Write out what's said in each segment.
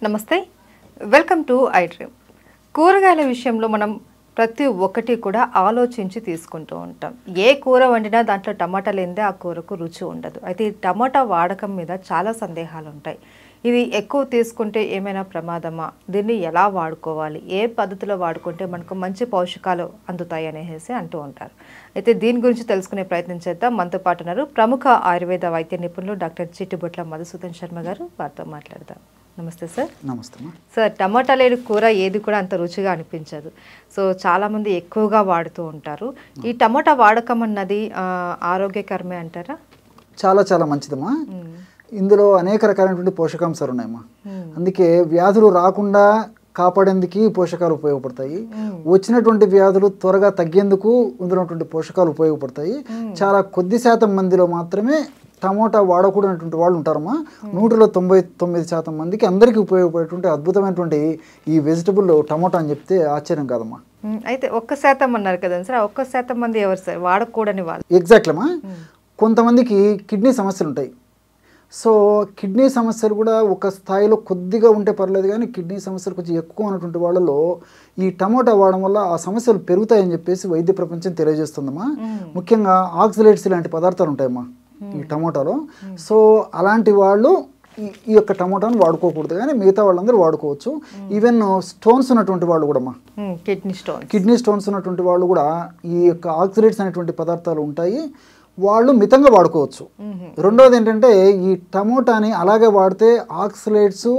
నమస్తే welcome to I dream. కూరగాయల విషయంలో మనం ప్రతి ఒక్కటి కూడా ఆలోచించి తీసుకుంటూ ఉంటాం. ఏ కూర వండినా దాంట్లో టమాటా లేనిదే ఆ కూరకు రుచి ఉండదు. అయితే ఈ టమాటా వాడకం మీద చాలా సందేహాలు ఉంటాయి. ఇది ఎక్కువ తీసుకుంటే ఏమైనా ప్రమాదమా, దీన్ని ఎలా వాడుకోవాలి, ఏ పద్ధతిలో వాడుకుంటే మనకు మంచి పోషకాలు అందుతాయి అనేసి అంటూ ఉంటారు. అయితే దీని గురించి తెలుసుకునే ప్రయత్నం చేద్దాం. మనతో పాటు ఉన్నారు ప్రముఖ ఆయుర్వేద వైద్య నిపుణులు డాక్టర్ చిట్టిబొట్ల మధుసూదన్ శర్మ గారు. వారితో మాట్లాడదాం. నమస్తే సార్. నమస్తే సార్, టమాటా లేని కూర ఏది కూడా అంత రుచిగా అనిపించదు. సో చాలామంది ఎక్కువగా వాడుతూ ఉంటారు. ఈ టమాటా వాడకం అన్నది ఆరోగ్యకరమే అంటారా? చాలా చాలా మంచిదమ్మా. ఇందులో అనేక రకాలైనటువంటి పోషకాంశాలు ఉన్నాయమ్మా. అందుకే వ్యాధులు రాకుండా కాపాడేందుకు పోషకాలు ఉపయోగపడతాయి. వచ్చినటువంటి వ్యాధులు త్వరగా తగ్గేందుకు ఇందులో పోషకాలు ఉపయోగపడతాయి. చాలా కొద్ది శాతం మందిలో మాత్రమే టమోటా వాడకూడనటువంటి వాళ్ళు ఉంటారమ్మా. 99% మందికి అందరికీ ఉపయోగపడేటువంటి అద్భుతమైనటువంటి ఈ వెజిటబుల్ టమోటా అని చెప్తే ఆశ్చర్యం కాదమ్మా. అయితే 1% అన్నారు కదా సార్, 1% మంది ఎవరు సార్ వాడకూడని వాళ్ళు? ఎగ్జాక్ట్లీ అమ్మా. కొంతమందికి కిడ్నీ సమస్యలు ఉంటాయి. సో కిడ్నీ సమస్యలు కూడా ఒక స్థాయిలో కొద్దిగా ఉంటే పర్లేదు, కానీ కిడ్నీ సమస్యలు కొంచెం ఎక్కువ ఉన్నటువంటి వాళ్ళలో ఈ టమోటా వాడడం వల్ల ఆ సమస్యలు పెరుగుతాయని చెప్పేసి వైద్య ప్రపంచం తెలియజేస్తుందమ్మా. ముఖ్యంగా ఆక్సిలేట్స్ లాంటి పదార్థాలు ఉంటాయమ్మా ఈ టమోటాలో. సో అలాంటి వాళ్ళు ఈ యొక్క టమోటాను వాడుకోకూడదు, కానీ మిగతా వాళ్ళందరూ వాడుకోవచ్చు. ఈవెన్ స్టోన్స్ ఉన్నటువంటి వాళ్ళు కూడా కిడ్నీ స్టోన్స్ ఉన్నటువంటి వాళ్ళు కూడా ఈ యొక్క ఆక్సిలేట్స్ అనేటువంటి పదార్థాలు ఉంటాయి, వాళ్ళు మితంగా వాడుకోవచ్చు. రెండవది ఏంటంటే ఈ టమోటాని అలాగే వాడితే ఆక్సిలేట్స్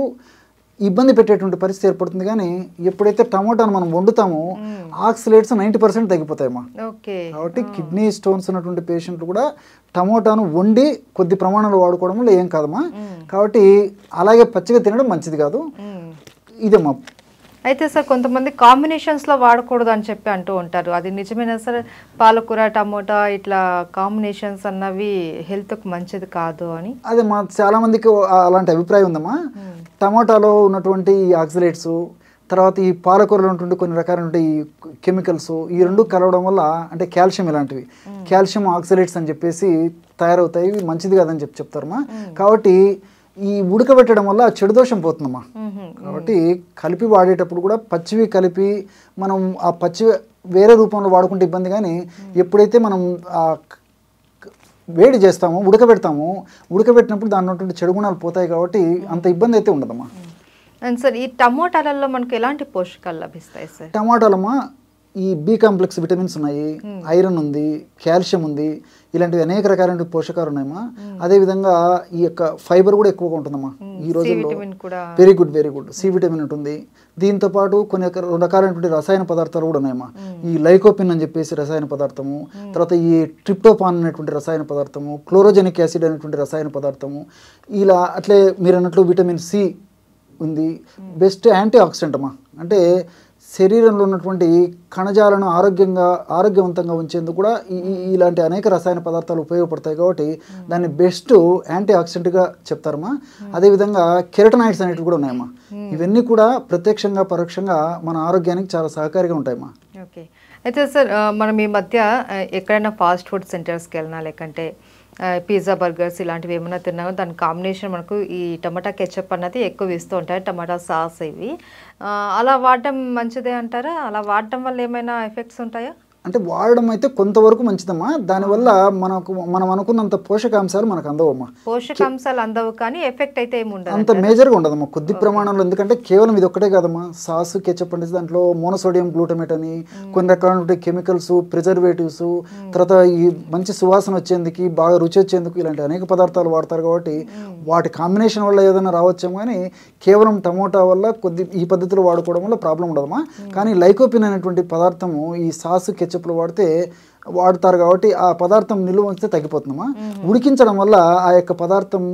ఇబ్బంది పెట్టేటువంటి పరిస్థితి ఏర్పడుతుంది, కానీ ఎప్పుడైతే టమోటాను మనం వండుతామో ఆక్సిలేట్స్ 90% తగ్గిపోతాయమ్మా. కాబట్టి కిడ్నీ స్టోన్స్ ఉన్నటువంటి పేషెంట్లు కూడా టమోటాను వండి కొద్ది ప్రమాణంలో వాడుకోవడం వల్ల ఏం కాదమ్మా. కాబట్టి అలాగే పచ్చిగా తినడం మంచిది కాదు. ఇదమ్మా. అయితే సార్, కొంతమంది కాంబినేషన్స్లో వాడకూడదు అని చెప్పి అంటూ ఉంటారు. అది నిజమేనా సార్? పాలకూర టమోటా ఇట్లా కాంబినేషన్స్ అన్నవి హెల్త్కు మంచిది కాదు అని? అదే మా చాలా మందికి అలాంటి అభిప్రాయం ఉందమ్మా. టమోటాలో ఉన్నటువంటి ఈ ఆక్సిలేట్స్, తర్వాత ఈ పాలకూరలో ఉన్నటువంటి కొన్ని రకాలైన కెమికల్స్, ఈ రెండు కలవడం వల్ల అంటే కాల్షియం, ఇలాంటివి కాల్షియం ఆక్సిలేట్స్ అని చెప్పేసి తయారవుతాయి. ఇవి మంచిది కాదని చెప్తారమ్మా. కాబట్టి ఈ ఉడకబెట్టడం వల్ల చెడు దోషం పోతుందమ్మా. కాబట్టి కలిపి వాడేటప్పుడు కూడా పచ్చివి కలిపి మనం ఆ పచ్చివి వేరే రూపంలో వాడుకుంటే ఇబ్బంది, కానీ ఎప్పుడైతే మనం వేడి చేస్తామో ఉడకబెట్టినప్పుడు దాని ఉన్నటువంటి చెడు గుణాలు పోతాయి. కాబట్టి అంత ఇబ్బంది అయితే ఉండదమ్మా. అండ్ సార్, ఈ టమోటాలలో మనకు ఎలాంటి పోషకాలు లభిస్తాయి సార్? టమాటాలమ్మా ఈ బి కాంప్లెక్స్ విటమిన్స్ ఉన్నాయి, ఐరన్ ఉంది, కాల్షియం ఉంది, ఇలాంటివి అనేక రకాలైన పోషకాలు ఉన్నాయమ్మా. అదేవిధంగా ఈ యొక్క ఫైబర్ కూడా ఎక్కువగా ఉంటుందమ్మా ఈ రోజుల్లో. వెరీ గుడ్ సి విటమిన్ ఉంటుంది. దీంతో పాటు కొన్ని రకాలైనటువంటి రసాయన పదార్థాలు కూడా ఉన్నాయమ్మా. ఈ లైకోపిన్ అని చెప్పేసి రసాయన పదార్థము, తర్వాత ఈ ట్రిప్టోపాన్ అనేటువంటి రసాయన పదార్థము, క్లోరోజెనిక్ యాసిడ్ అనేటువంటి రసాయన పదార్థము, ఇలా అట్లే మీరు అన్నట్లు విటమిన్ సి ఉంది. బెస్ట్ యాంటీ ఆక్సిడెంట్ అమ్మా. అంటే శరీరంలో ఉన్నటువంటి కణజాలను ఆరోగ్యవంతంగా ఉంచేందుకు కూడా ఇలాంటి అనేక రసాయన పదార్థాలు ఉపయోగపడతాయి. కాబట్టి దాన్ని బెస్ట్ యాంటీ ఆక్సిడెంట్గా చెప్తారమ్మా. అదేవిధంగా కెరటనాయిడ్స్ అనేటివి కూడా ఉన్నాయమ్మా. ఇవన్నీ కూడా ప్రత్యక్షంగా పరోక్షంగా మన ఆరోగ్యానికి చాలా సహకారిగా ఉంటాయమ్మా. ఓకే. అయితే సార్, మనం ఈ మధ్య ఎక్కడైనా ఫాస్ట్ ఫుడ్ సెంటర్స్కి వెళ్ళినా, లేకంటే పిజ్జా బర్గర్స్ ఇలాంటివి ఏమైనా తిన్నా దాని కాంబినేషన్ మనకు ఈ టమాటా కెచప్ అన్నది ఎక్కువ ఇస్తూ ఉంటాయి, టమాటా సాస్ ఇవి. అలా వాడటం మంచిదే అంటారా? అలా వాడటం వల్ల ఏమైనా ఎఫెక్ట్స్ ఉంటాయా? అంటే వాడడం అయితే కొంతవరకు మంచిదమ్మా. దానివల్ల మనం అనుకున్నంత పోషకాంశాలు మనకు అందవమ్మా. పోషకాంశాలు అందవు, కానీ ఎఫెక్ట్ అయితే ఏమి ఉండదు, అంత మేజర్గా ఉండదమ్మా, కొద్ది ప్రమాణంలో. ఎందుకంటే కేవలం ఇది ఒక్కటే కాదమ్మా. సాస్ కెచప్ అంటే దాంట్లో మోనోసోడియం గ్లూటమేట్ అని కొన్ని రకాలైన కెమికల్స్, ప్రిజర్వేటివ్స్, తర్వాత ఈ మంచి సువాసన వచ్చేందుకు, బాగా రుచి వచ్చేందుకు ఇలాంటి అనేక పదార్థాలు వాడతారు. కాబట్టి వాటి కాంబినేషన్ వల్ల ఏదైనా రావచ్చేమో, కానీ కేవలం టమోటా వల్ల ఈ పద్ధతిలో వాడుకోవడం వల్ల ప్రాబ్లం ఉండదమ్మా. కానీ లైకోపిన్ అనేటువంటి పదార్థము ఈ సాస్ కెచప్లో వాడతారు. కాబట్టి ఆ పదార్థం నిల్వ ఉంచితే తగ్గిపోతుందమ్మా. ఉడికించడం వల్ల ఆ యొక్క పదార్థం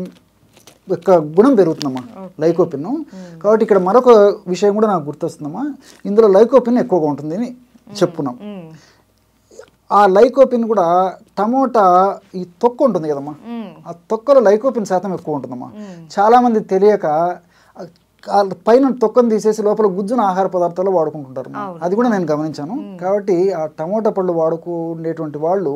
యొక్క గుణం పెరుగుతుందమ్మా, లైకోపిన్. కాబట్టి ఇక్కడ మరొక విషయం కూడా నాకు గుర్తొస్తుందమ్మా. ఇందులో లైకోపిన్ ఎక్కువగా ఉంటుంది అని చెప్పుకున్నాం. ఆ లైకోపిన్ కూడా టమోటా ఈ తొక్క ఉంటుంది కదమ్మా, ఆ తొక్కలో లైకోపిన్ శాతం ఎక్కువ ఉంటుందమ్మా. చాలామంది తెలియక పైన తొక్కను తీసేసి లోపల గుజ్జున ఆహార పదార్థాలు వాడుకుంటుంటారు. అది కూడా నేను గమనించాను. కాబట్టి ఆ టమోటా పళ్ళు వాడుకునేటువంటి వాళ్ళు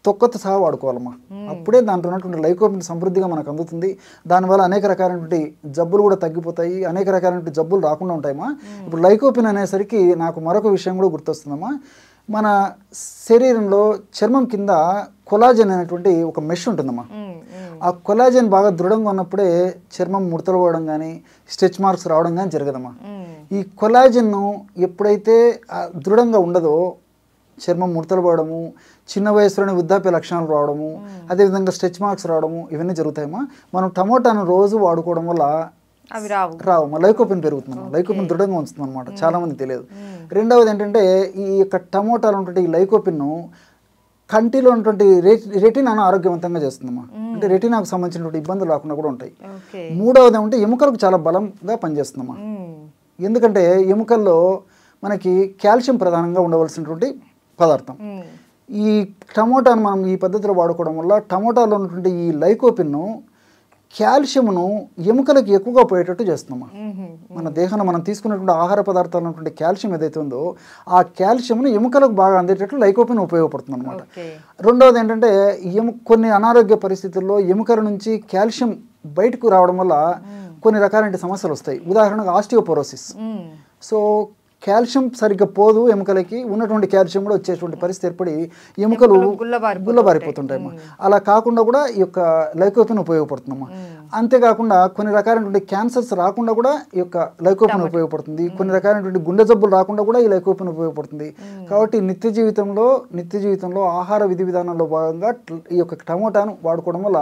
తొక్కతో సహా వాడుకోవాలమ్మా. అప్పుడే దాంట్లో ఉన్నటువంటి లైకోపిన్ సమృద్ధిగా మనకు అందుతుంది. దానివల్ల అనేక రకాలైనటువంటి జబ్బులు కూడా తగ్గిపోతాయి, అనేక రకాలైనటువంటి జబ్బులు రాకుండా ఉంటాయమ్మా. ఇప్పుడు లైకోపిన్ అనేసరికి నాకు మరొక విషయం కూడా గుర్తొస్తుందమ్మా. మన శరీరంలో చర్మం కింద కొలాజన్ అనేటువంటి ఒక మెష్ ఉంటుందమ్మా. ఆ కొలాజన్ బాగా దృఢంగా ఉన్నప్పుడే చర్మం ముడతలు పోవడం కానీ స్ట్రెచ్ మార్క్స్ రావడం కానీ జరగదమ్మా. ఈ కొలాజన్ను ఎప్పుడైతే దృఢంగా ఉండదో చర్మం ముడతలు పోవడము, చిన్న వయసులోనే వృద్ధాప్య లక్షణాలు రావడము, అదేవిధంగా స్ట్రెచ్ మార్క్స్ రావడము ఇవన్నీ జరుగుతాయమ్మా. మనం టమోటాను రోజు వాడుకోవడం వల్ల అవి రావు, లైకోపిన్ పెరుగుతుంది, లైకోపిన్ దృఢంగా ఉంచుతుంది అనమాట. చాలా మంది తెలియదు. రెండవది ఏంటంటే ఈ యొక్క టమోటాలో ఉన్నటువంటి ఈ లైకోపిన్ను కంటిలో ఉన్నటువంటి రెటినాను ఆరోగ్యవంతంగా చేస్తుందమ్మా. అంటే రెటినాకు సంబంధించినటువంటి ఇబ్బందులు రాకుండా కూడా ఉంటాయి. మూడవది ఏమంటే ఎముకలకు చాలా బలంగా పనిచేస్తుందమ్మా. ఎందుకంటే ఎముకల్లో మనకి కాల్షియం ప్రధానంగా ఉండవలసినటువంటి పదార్థం. ఈ టమోటాను మనం ఈ పద్ధతిలో వాడుకోవడం వల్ల టమోటాలో ఉన్నటువంటి ఈ లైకోపిన్ను కాల్షియంను ఎముకలకు ఎక్కువగా పోయేటట్టు చేస్తున్నామా. మన దేహంలో మనం తీసుకున్నటువంటి ఆహార పదార్థాలు ఉన్నటువంటి కాల్షియం ఏదైతే ఉందో ఆ కాల్షియంను ఎముకలకు బాగా అందేటట్లు లైకోపిన్ ఉపయోగపడుతుంది అనమాట. రెండవది ఏంటంటే కొన్ని అనారోగ్య పరిస్థితుల్లో ఎముకల నుంచి కాల్షియం బయటకు రావడం వల్ల కొన్ని రకాలైన సమస్యలు వస్తాయి. ఉదాహరణకు ఆస్టియోపోరోసిస్. సో కాల్షియం సరిగ్గా పోదు, ఎముకలకి ఉన్నటువంటి కాల్షియం కూడా వచ్చేటువంటి పరిస్థితి ఏర్పడి ఎముకలు గుల్లబారిపోతుంటాయమ్మా. అలా కాకుండా కూడా ఈ యొక్క లైకోపిన్ ఉపయోగపడుతుందమ్మా. అంతేకాకుండా కొన్ని రకాలైనటువంటి క్యాన్సర్స్ రాకుండా కూడా ఈ యొక్క లైకోపిన్ ఉపయోగపడుతుంది. కొన్ని రకాలైనటువంటి గుండె జబ్బులు రాకుండా కూడా ఈ లైకోపిన్ ఉపయోగపడుతుంది. కాబట్టి నిత్య జీవితంలో ఆహార విధి విధానంలో భాగంగా ఈ యొక్క టమోటాను వాడుకోవడం వల్ల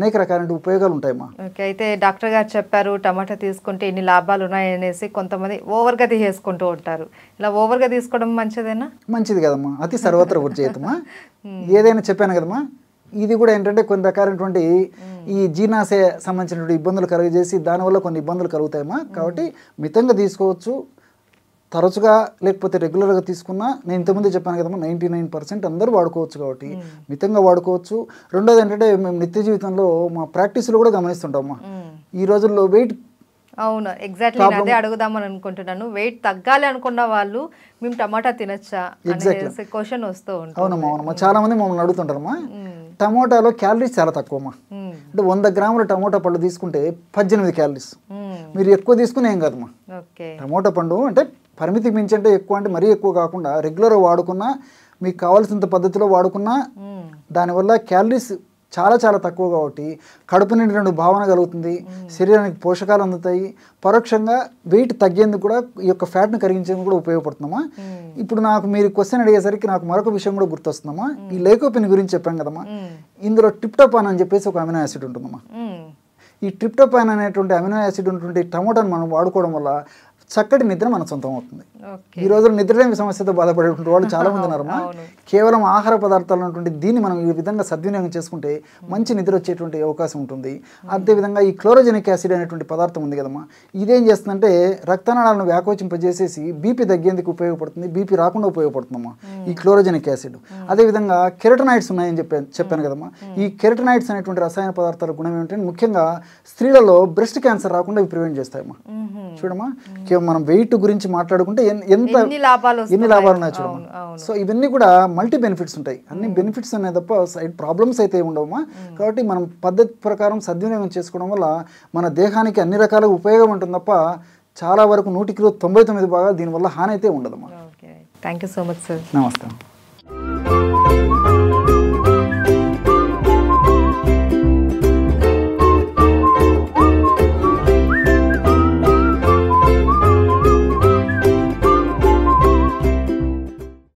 అనేక రకాలైన ఉపయోగాలు ఉంటాయమ్మా. అయితే డాక్టర్ గారు చెప్పారు టమాటా తీసుకుంటే ఇన్ని లాభాలు ఉన్నాయనేసి కొంతమంది ఓవర్గా తీసుకుంటూ ఉంటారు. ఇలా ఓవర్గా తీసుకోవడం మంచిదేనా? మంచిది కదమ్మా, అతి సర్వత్ర వర్జయతమ్మా. ఏదైనా చెప్పాను కదమ్మా. ఇది కూడా ఏంటంటే కొన్ని రకాలైనటువంటి ఈ జీర్ణాశయ సంబంధించినటువంటి ఇబ్బందులు కలుగజేసి దానివల్ల కొన్ని ఇబ్బందులు కలుగుతాయమ్మా. కాబట్టి మితంగా తీసుకోవచ్చు, తరచుగా లేకపోతే రెగ్యులర్గా తీసుకున్నా. నేను ఇంతకుముందే చెప్పాను కదమ్మా 99% అందరూ వాడుకోవచ్చు. కాబట్టి మితంగా వాడుకోవచ్చు. రెండోది ఏంటంటే మేము నిత్య జీవితంలో మా ప్రాక్టీస్లో కూడా గమనిస్తుంటామమ్మా. ఈ రోజుల్లో వెయిట్ అవును, ఎగ్జాక్ట్లీ అదే అడుగుదామని అనుకుంటున్నాను. వెయిట్ తగ్గాలి అనుకున్న వాళ్ళు మేము టమాటా తినచ్చా అనే క్వశ్చన్ వస్తూ ఉంటుంది. అవునమ్మా, చాలా మంది మమ్మల్ని అడుగుతుంటారమ్మా. టమోటాలో క్యాలరీస్ చాలా తక్కువమ్మా. అంటే 100 గ్రాముల టమోటా పళ్ళు తీసుకుంటే 18 క్యాలరీస్. మీరు ఎక్కువ తీసుకుని ఏం కాదమ్మా. టమోటా పండు అంటే పరిమితికి మించి అంటే ఎక్కువ అంటే మరీ ఎక్కువ కాకుండా రెగ్యులర్గా వాడుకున్నా, మీకు కావాల్సినంత పద్ధతిలో వాడుకున్నా దానివల్ల క్యాలరీస్ చాలా చాలా తక్కువ. కాబట్టి కడుపు నిండిన భావన కలుగుతుంది, శరీరానికి పోషకాలు అందుతాయి, పరోక్షంగా వెయిట్ తగ్గేందుకు కూడా ఈ యొక్క ఫ్యాట్ను కరిగించేందుకు కూడా ఉపయోగపడుతుందమ్మా. ఇప్పుడు నాకు మీరు క్వశ్చన్ అడిగేసరికి నాకు మరొక విషయం కూడా గుర్తొస్తుందమ్మా. ఈ లైకోపిన్ గురించి చెప్పాం కదమ్మా. ఇందులో ట్రిప్టోపాన్ అని చెప్పేసి ఒక అమినో యాసిడ్ ఉంటుందమ్మా. ఈ ట్రిప్టోపాన్ అనేటువంటి అమినో యాసిడ్ ఉన్నటువంటి టమోటాను మనం వాడుకోవడం వల్ల చక్కటి నిద్ర మన సొంతం అవుతుంది. ఈ రోజుల్లో నిద్రలేమి సమస్యతో బాధపడేటువంటి వాళ్ళు చాలా మంది ఉన్నారమ్మా. కేవలం ఆహార పదార్థాలు ఉన్నటువంటి దీన్ని మనం ఈ విధంగా సద్వినియోగం చేసుకుంటే మంచి నిద్ర వచ్చేటువంటి అవకాశం ఉంటుంది. అదేవిధంగా ఈ క్లోరోజెనిక్ యాసిడ్ అనేటువంటి పదార్థం ఉంది కదమ్మా. ఇదేం చేస్తుందంటే రక్తనాళాలను వ్యాకోచింపజేసేసి బీపీ తగ్గేందుకు ఉపయోగపడుతుంది, బీపీ రాకుండా ఉపయోగపడుతుందమ్మా ఈ క్లోరోజెనిక్ యాసిడ్. అదేవిధంగా కెరటనాయిడ్స్ ఉన్నాయని చెప్పాను కదమ్మా. ఈ కెరటనాయిడ్స్ అనేటువంటి రసాయన పదార్థాల గుణం ఏమిటంటే ముఖ్యంగా స్త్రీలలో బ్రెస్ట్ క్యాన్సర్ రాకుండా ఇవి ప్రివెంట్ చేస్తాయమ్మా. చూడమ్మా, మనం వెయిట్ గురించి మాట్లాడుకుంటే ఎన్ని లాభాలు ఉన్నాయి చూడమ్మా. సో ఇవన్నీ కూడా మల్టీ బెనిఫిట్స్ ఉంటాయి. అన్ని బెనిఫిట్స్ అనే తప్ప సైడ్ ప్రాబ్లమ్స్ అయితే ఉండవమ్మా. కాబట్టి మనం పద్ధతి ప్రకారం సద్వినియోగం చేసుకోవడం వల్ల మన దేహానికి అన్ని రకాలుగా ఉపయోగం ఉంటుంది తప్ప చాలా వరకు 100% భాగాలు దీనివల్ల హాని అయితే ఉండదమ్మా. Thank you so much sir. నమస్తే.